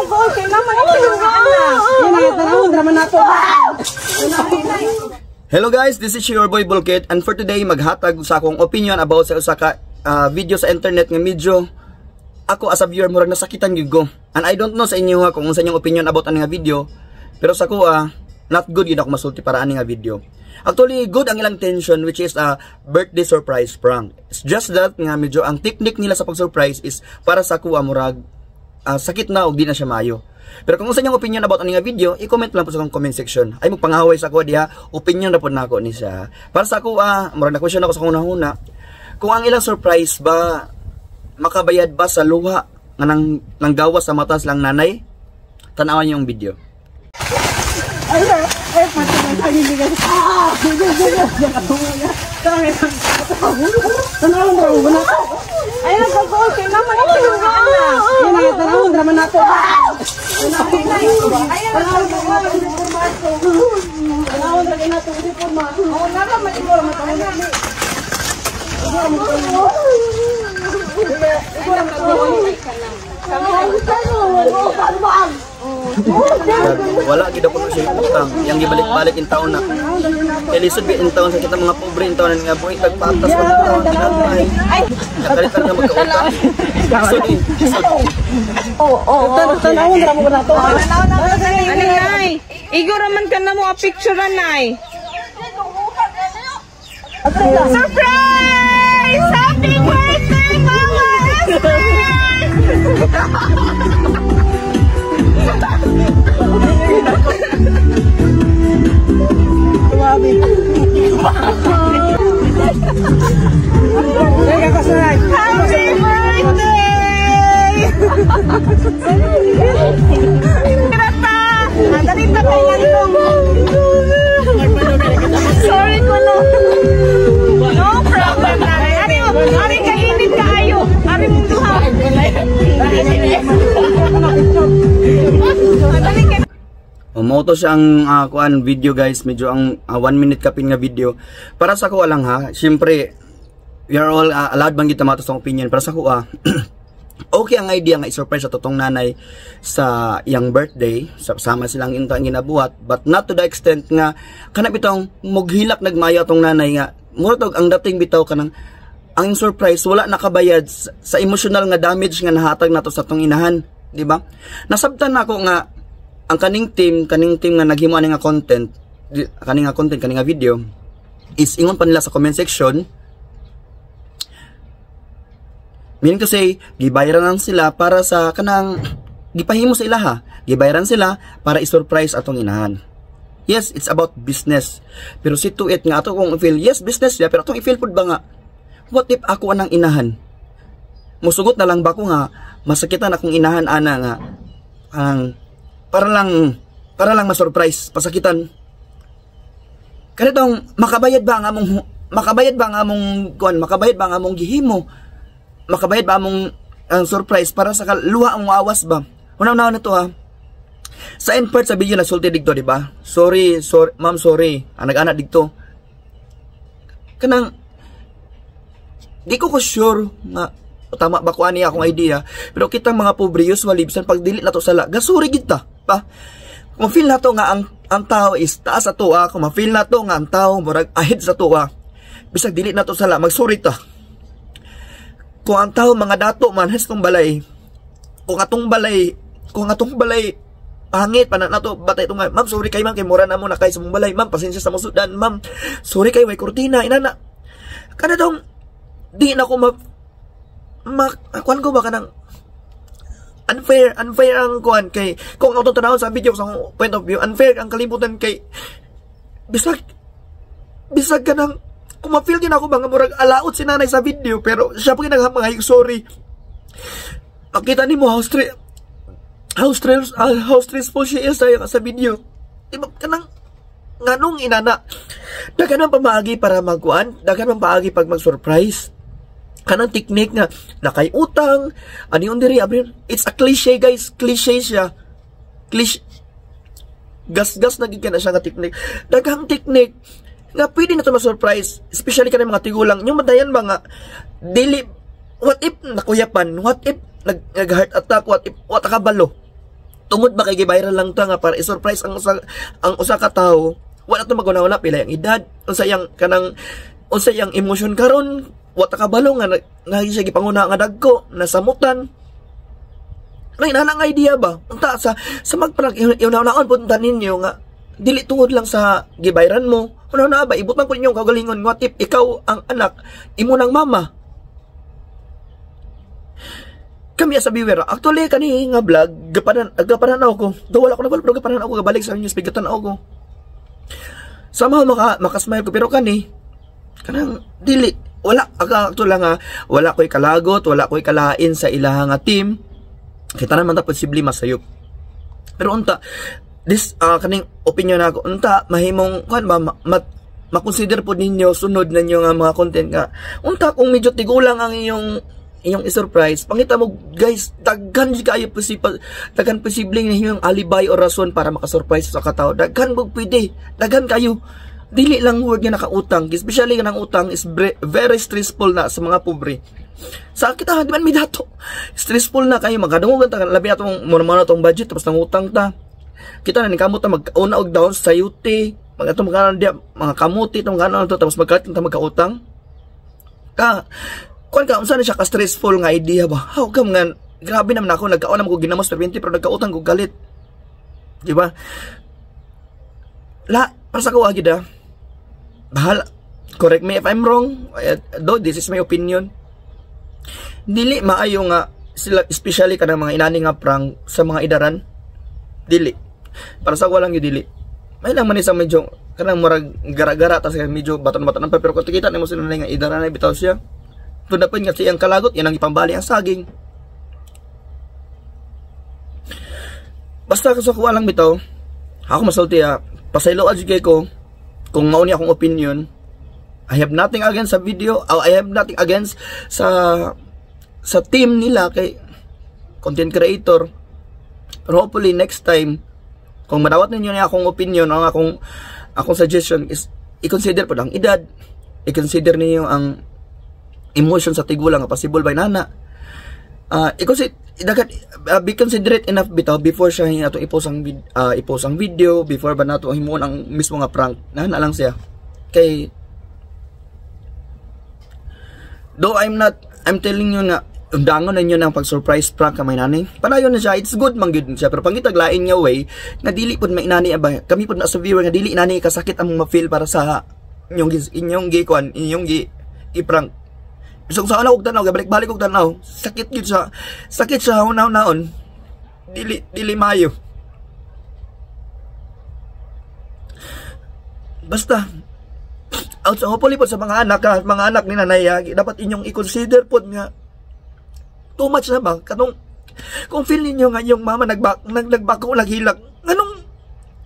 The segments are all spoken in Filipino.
okay naman Hello guys, this is your boy Bulkit, and for today maghatag sa akong opinion about sa usa ka video sa internet nga medyo ako as a viewer murag nasakitan gyud ko. And I don't know sa inyo kung unsa inyong opinion about ani nga video, pero sa ko not good gyud ako masulti para ani nga video. Actually good ang ilang tension, which is a birthday surprise prank. It's just that nga medyo ang technique nila sa pag-surprise is para sa ko murag sakit na og di na siya maayo. Pero kung unsa inyong opinion about ani nga video, i-comment lang po sa comment section. Ay magpangahaway sa ako diha, opinion na po nako ni siya. Para sa ako murag na question ako sa una-una, kung ang ilang surprise ba makabayad ba sa luha nga nang gawas sa matas lang nanay? Tanawan niyo yung video. Wala gid ako siya utang yang gibalik-balik in taon na elisod bi in taon sa kita mga pobre in taon nga buhi tagpatas pa taon ay nakalitan na magkautang tanawon ra mo na to nay igo raman ka na mo a picture nay surprise happy birthday mama Happy birthday! Sorry ko no. No problem na. Ari kainit kaayo. Ari mong duha. Moto siyang kuan video guys, medyo ang 1 minute kapin nga video. Para sa ko lang syempre we are all allowed bang kita matos ang opinion. Para sa ko okay ang idea nga i-surprise sa totong nanay sa iyang birthday, sama silang inta ang ginabuhat, but not to the extent nga kanang bitong mughilak nagmayo atong nanay nga murag ang dating bitaw kanang ang surprise wala nakabayad sa emotional nga damage nga nahatag nato sa tong inahan, di ba? Nasabtan nako nga ang kaning team nga naghimo ani nga content, kaning nga video is ingon pa nila sa comment section. Meaning to say, gibayaran lang sila para sa kanang gipahimo sa ilaha. Gibayaran sila para i-surprise atong inahan. Yes, it's about business. Pero si to it nga ato kung i-feel, yes, business ya, pero atong i-feel pud ba nga, what if ako anang inahan? Musugot na lang ba ko nga, masakitan akong inahan ana nga, para lang ma-surprise, pasakitan. Kanitong makabayad ba nga among gihimo? Makabayad ba among surprise para sa luha ang maawas ba? Unaw-unaw na to Sa end part sa video na sulti digto, di ba? Sorry, ma'am, sorry. Anak-anak digto. Kanang di ko sure nga tama ba ko ani akong idea, pero kitang mga pobre usually bisan pag delete na to sala, gasuri kita pa. Kung feel na to nga ang tao is taas sa tuwa, kung ma-feel na to nga ang tao murag ahead sa tuwa, bisag delete na to sala, magsuri ta. Kung ang tao mga dato man has tong balay, kung atong balay hangit pa na to batay itong ma'am, sorry kay ma'am kay mura na mo na kay sa mong balay, ma'am pasensya sa musudan, ma'am sorry kay way kurtina inana kana dong di na ko kuan ko ba kanang unfair ang kuan kay kung atong tanawon sa video sa point of view, unfair ang kalibutan kay bisag kanang kung ma-feel din ako mga murag alaot si nanay sa video, pero siya pa kinaghamangay, sorry. Makita ni mo how stressful she is sa video. Diba kanang nganong inana dagan ang pamaagi para magkuan, dagan ang pamaagi pag mag-surprise. Kanang technique nga nakay utang ani on diri abrir, it's a cliche guys, cliche siya, gas na gid na siya nga technique, daghang technique nga pwede na ito ma-surprise, especially ka ng mga tigulang. Yung madayan ba nga, what if nakuyapan, what if nag-heart attack, what if, what akabalo. tungod ba kay gibayran lang ta nga para i-surprise ang usa ka tawo, wala to maguna-una pila yung edad, unsa yang emosyon karon, wata ka balo nga siya gipanguna nga dagko, nasamutan. May nanang idea ba? Unta sa magprank una-unaon punta ninyo nga dili tungod lang sa gibayran mo. Una ba ibutang ko ninyo kagalingon nga tip ikaw ang anak imo nang mama. Kami sa viewer, actually kani nga vlog gapananaw ko. Do wala ko na pero gapananaw ko gabalik sa news pigatan ako. Somehow makasmile ko pero kanang dili wala actually nga wala ko'y kalagot, wala ko'y kalain sa ilaha nga team. Kita naman ta posible masayop. Pero unta kaning opinion nako unta mahimong kan ba makonsider po ninyo sunod na nyo nga mga content nga unta kung medyo tigulang ang iyong i-surprise, pangita mo guys, daghan kayo daghan posibleng yung alibay o rason para makasurprise sa katao. Daghan mo pwede, daghan kayo. Dili lang word nga nakautang, especially nga ng utang is very stressful na sa mga pobre. Sa kita di man may dato. Stressful na kayo magadungan ta labi atong muna tong budget tapos nang utang ta. Kita na ni kamot ta mag-una og down sa UT, mga kamuti tong ganon to tapos magkalit ta magkautang. Unsa na siya ka stressful nga idea ba? How come nga grabe naman ako nagkaon ko ginamos per 20 pero nagkautang ko galit. Di ba? Para sa ko agid bahala. Correct me if I'm wrong. Though this is my opinion. Dili maayo nga sila especially kanang mga inani nga prank sa mga idaran. Dili. Para sa ko lang yung dili. May lang man isang medyo kanang murag gara-gara tas medyo baton-baton pa pero kung kita nimo sila nga idaran na bitaw siya. Tunapin nga siyang kalagot yan ang ipambali ang saging. Basta sa ko lang bitaw. Ako masulti pasaylo adjugay ko kung mauni akong opinion. I have nothing against sa video. I have nothing against sa team nila kay content creator. Pero hopefully next time kung madawat ninyo na akong opinion o akong suggestion is i-consider po ang edad, i-consider niyo ang emotion sa tigulang nga possible by nana. Be considerate enough bitaw before siya ato i-post ang video, before ba nato himuon ang mismo nga prank. Nana lang siya. Kay though I'm telling you nga undangon ninyo ng pag-surprise prank kamay nani. Panayon na siya, it's good man gyud siya pero pangitaglain nga way nga dili pud mainani ba. Kami pud na sa viewer nga dili inani kasakit ang ma-feel para sa inyong i-prank. So sa ana og tanaw, balik-balik og tanaw, sakit sa hunaw-naon. Dili mayo. Basta out sa hopefully po sa mga anak ni nanay, dapat inyong i-consider po nga too much na ba kanong kung feel ninyo nga yung mama nagbako naghilak,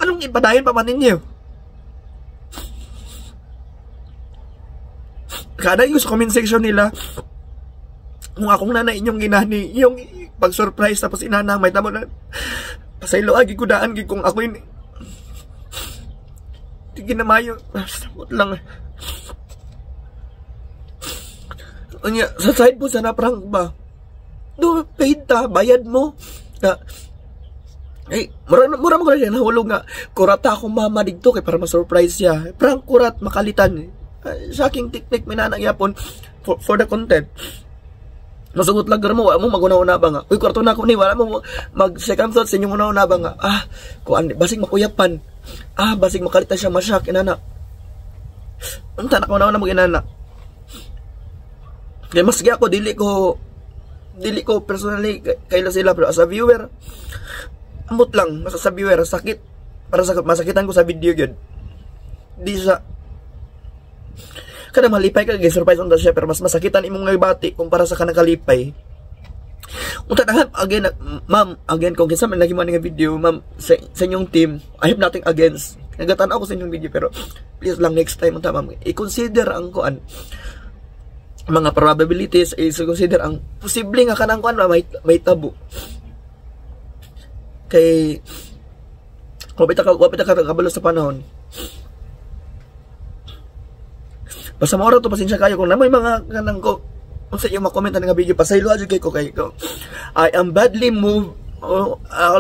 anong ipadayon pa man ninyo? Kada yung sa comment section nila kung akong nanay inyong ginani yung pag-surprise tapos inanang may tamo na pasaylo agi kudaan gi kung ako ini di ginamayo lang sa side po sana prank ba do paid ta bayad mo mura mo ko na nahulog nga kurata akong mama dito kay para ma-surprise siya prank kurat makalitan sa aking tiktik minanang yapon for the content. Masugot lang mo, wala mo maguna-una ba nga? Uy, kwarto na ako ni, wala mo mag-second thought sa inyong una-una ba nga? Basig makuyapan. Basig makalitan siya masyak, inana. Unta na una-una mo inana. Kaya mas ako, dili ko personally kaila sila, pero as a viewer, amot lang, mas sa viewer, sakit. Para masakitan ko sa video yun. Di sa kada malipay ka surprise on siya pero mas masakitan imong nagibati kumpara sa kanang kalipay. Unta na ma'am, again kung kinsa man naghiman nga video, ma'am, sa inyong team, I have nothing against. Nagatan ako sa inyong video pero please lang next time unta ma'am, i-consider ang kuan mga probabilities, i-consider ang posible nga kanang kuan may tabo. Kay wapit ka kabalo sa panahon. Basta maura to pasensya kayo kung naman mga kanang ko kung sa iyo makomment nga video pasaylo adyo kay ko I am badly moved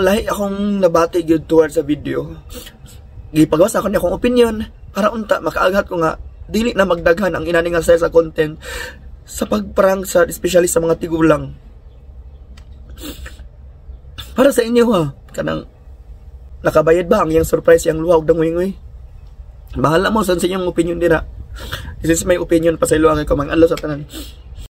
lahi akong nabati gyud towards sa video. Gipagawas ako ni akong opinion para unta makaaghat ko nga dili na magdaghan ang inani nga sa content sa pagprank sa especially sa mga tigulang. Para sa inyo ha, kanang nakabayad ba ang iyang surprise yang luha og dangoy-ngoy? Bahala mo sa inyong opinion dira. This is my opinion, pasaylo kay ko mang adlaw sa tanan.